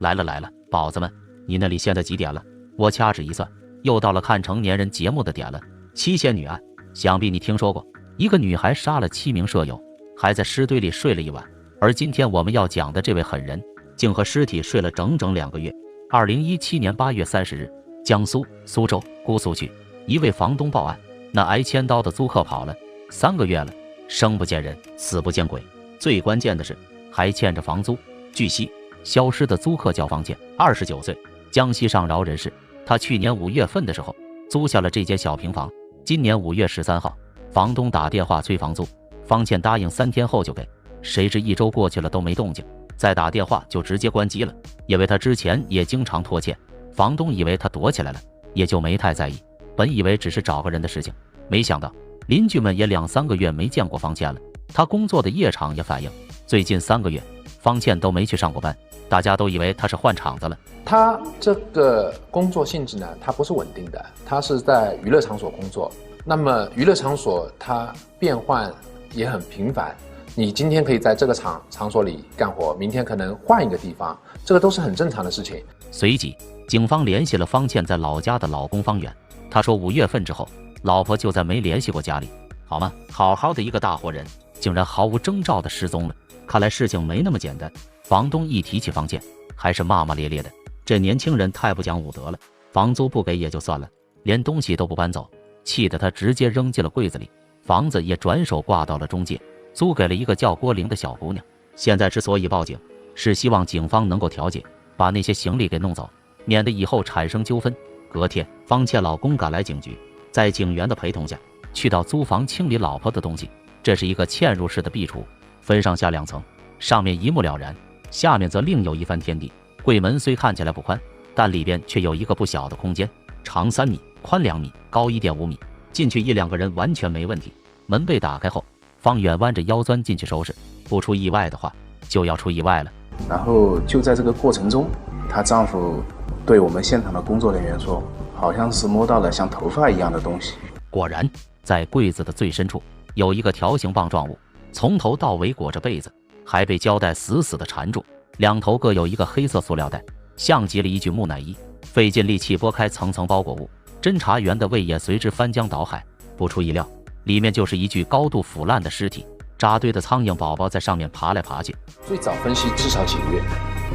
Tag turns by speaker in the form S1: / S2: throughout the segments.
S1: 来了来了，宝子们，你那里现在几点了？我掐指一算，又到了看成年人节目的点了。七仙女案，想必你听说过，一个女孩杀了7名舍友，还在尸堆里睡了一晚。而今天我们要讲的这位狠人，竟和尸体睡了整整2个月。2017年8月30日，江苏苏州姑苏区一位房东报案，那挨千刀的租客跑了3个月了，生不见人，死不见鬼，最关键的是还欠着房租。据悉，消失的租客叫方倩，29岁，江西上饶人士。他去年5月份的时候租下了这间小平房，今年5月13号，房东打电话催房租，方倩答应3天后就给，谁知1周过去了都没动静，再打电话就直接关机了。因为他之前也经常拖欠，房东以为他躲起来了，也就没太在意，本以为只是找个人的事情，没想到邻居们也2、3个月没见过方倩了。他工作的夜场也反映，最近3个月方倩都没去上过班，大家都以为他是换场子了。
S2: 他这个工作性质呢，它不是稳定的，他是在娱乐场所工作，那么娱乐场所它变换也很频繁，你今天可以在这个场所里干活，明天可能换一个地方，这个都是很正常的事情。
S1: 随即警方联系了方倩在老家的老公方远，他说5月份之后老婆就再没联系过家里。好吗，好好的一个大活人竟然毫无征兆的失踪了，看来事情没那么简单。房东一提起方倩还是骂骂咧咧的，这年轻人太不讲武德了，房租不给也就算了，连东西都不搬走，气得他直接扔进了柜子里，房子也转手挂到了中介，租给了一个叫郭玲的小姑娘。现在之所以报警，是希望警方能够调解，把那些行李给弄走，免得以后产生纠纷。隔天，方倩老公赶来警局，在警员的陪同下去到租房清理老婆的东西。这是一个嵌入式的壁橱，分上下2层，上面一目了然，下面则另有一番天地。柜门虽看起来不宽，但里边却有一个不小的空间，长3米，宽2米，高1.5米，进去1、2个人完全没问题。门被打开后，方远弯着腰钻进去收拾，不出意外的话就要出意外了。
S3: 然后就在这个过程中，她丈夫对我们现场的工作人员说，好像是摸到了像头发一样的东西。
S1: 果然，在柜子的最深处有一个条形棒状物，从头到尾裹着被子，还被胶带死死地缠住，2头各有一个黑色塑料袋，像极了一具木乃伊。费尽力气拨开层层包裹物，侦查员的胃也随之翻江倒海。不出意料，里面就是一具高度腐烂的尸体，扎堆的苍蝇宝宝在上面爬来爬去。
S2: 最早分析至少几个月，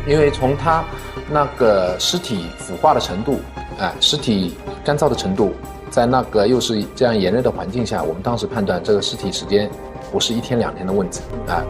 S2: 因为从他那个尸体腐化的程度，尸体干燥的程度，在那个又是这样炎热的环境下，我们当时判断这个尸体时间不是1天2天的问题，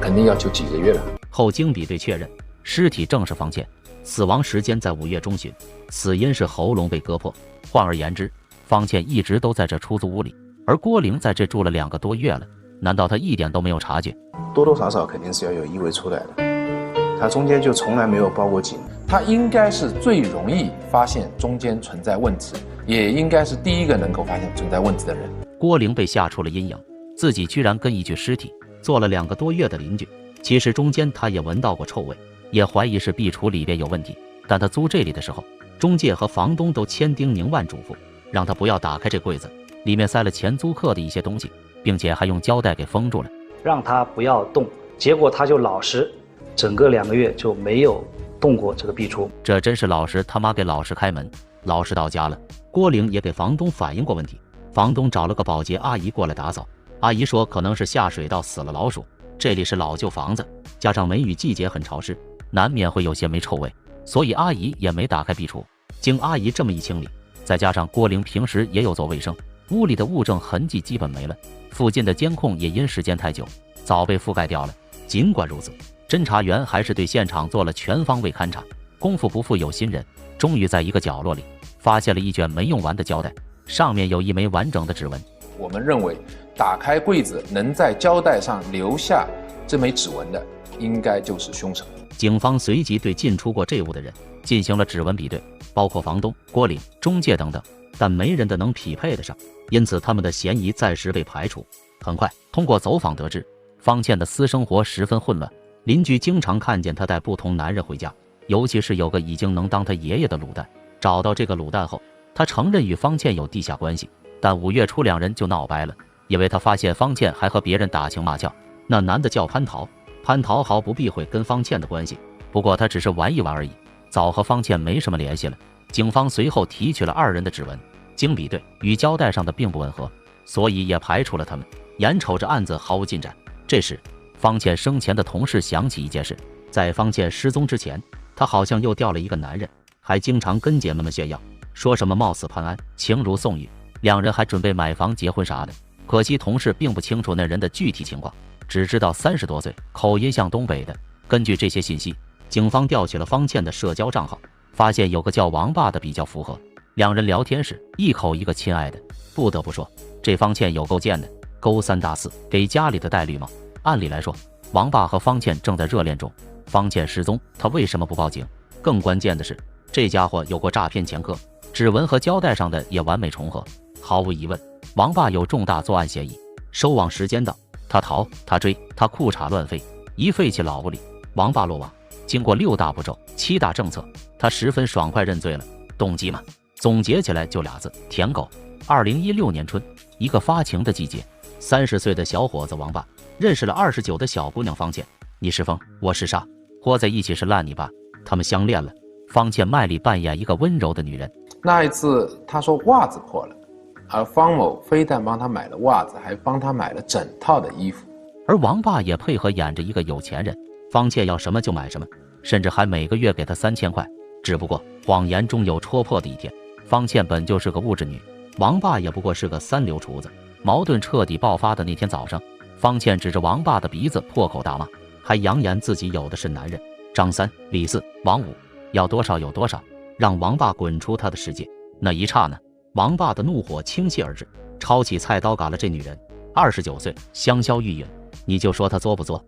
S2: 肯定要求几个月了。
S1: 后经比对确认，尸体正是方倩，死亡时间在5月中旬，死因是喉咙被割破。换而言之，方倩一直都在这出租屋里，而郭玲在这住了2个多月了，难道她一点都没有察觉？
S3: 多多少少肯定是要有异味出来的，她中间就从来没有报过警。
S2: 她应该是最容易发现中间存在问题，也应该是第一个能够发现存在问题的人。
S1: 郭玲被吓出了阴影，自己居然跟一具尸体做了2个多月的邻居。其实中间她也闻到过臭味，也怀疑是壁橱里边有问题，但她租这里的时候，中介和房东都千叮咛万嘱咐，让她不要打开这柜子，里面塞了前租客的一些东西，并且还用胶带给封住了，
S4: 让她不要动。结果她就老实，整个2个月就没有动过这个壁橱。
S1: 这真是老实他妈给老实开门，老实到家了。郭玲也给房东反映过问题，房东找了个保洁阿姨过来打扫，阿姨说可能是下水道死了老鼠，这里是老旧房子，加上梅雨季节很潮湿，难免会有些霉臭味，所以阿姨也没打开壁橱。经阿姨这么一清理，再加上郭玲平时也有做卫生，屋里的物证痕迹基本没了，附近的监控也因时间太久早被覆盖掉了。尽管如此，侦查员还是对现场做了全方位勘查，功夫不负有心人，终于在一个角落里发现了一卷没用完的胶带，上面有一枚完整的指纹。
S2: 我们认为打开柜子能在胶带上留下这枚指纹的，应该就是凶手。
S1: 警方随即对进出过这屋的人进行了指纹比对，包括房东、郭玲、中介等等，但没人的能匹配得上，因此他们的嫌疑暂时被排除。很快，通过走访得知，方倩的私生活十分混乱，邻居经常看见她带不同男人回家，尤其是有个已经能当她爷爷的卤蛋。找到这个卤蛋后，他承认与方倩有地下关系，但5月初2人就闹掰了，因为他发现方倩还和别人打情骂俏。那男的叫潘桃，潘桃毫不避讳跟方倩的关系，不过他只是玩一玩而已，早和方倩没什么联系了。警方随后提取了2人的指纹，经比对与胶带上的并不吻合，所以也排除了他们。眼瞅着案子毫无进展，这时方倩生前的同事想起一件事，在方倩失踪之前，他好像又调了一个男人，还经常跟姐妹们炫耀，说什么貌似潘安，情如宋玉，2人还准备买房结婚啥的。可惜同事并不清楚那人的具体情况，只知道30多岁，口音像东北的。根据这些信息，警方调取了方倩的社交账号，发现有个叫王爸的比较符合。2人聊天时一口一个亲爱的，不得不说这方倩有够贱的，勾3搭4，给家里的戴绿帽。按理来说，王爸和方倩正在热恋中，方倩失踪，他为什么不报警？更关键的是，这家伙有过诈骗前科，指纹和胶带上的也完美重合。毫无疑问，王爸有重大作案嫌疑。收网时间到，他逃，他追，他裤衩乱飞，一废弃老屋里，王爸落网。经过6大步骤、7大政策，他十分爽快认罪了。动机嘛，总结起来就俩字：舔狗。2016年春，一个发情的季节，30岁的小伙子王爸认识了29的小姑娘方倩。你是风，我是沙，活在一起是烂泥巴。他们相恋了。方倩卖力扮演一个温柔的女人。
S2: 那一次，他说袜子破了，而方某非但帮他买了袜子，还帮他买了整套的衣服。
S1: 而王爸也配合演着一个有钱人，方倩要什么就买什么，甚至还每个月给他3000块。只不过谎言终有戳破的一天，方倩本就是个物质女，王爸也不过是个3流厨子。矛盾彻底爆发的那天早上，方倩指着王爸的鼻子破口大骂，还扬言自己有的是男人。张3、李4、王5，要多少有多少，让王爸滚出他的世界。那一刹那，王爸的怒火倾泻而至，抄起菜刀嘎了这女人。29岁，香消玉殒，你就说他作不作？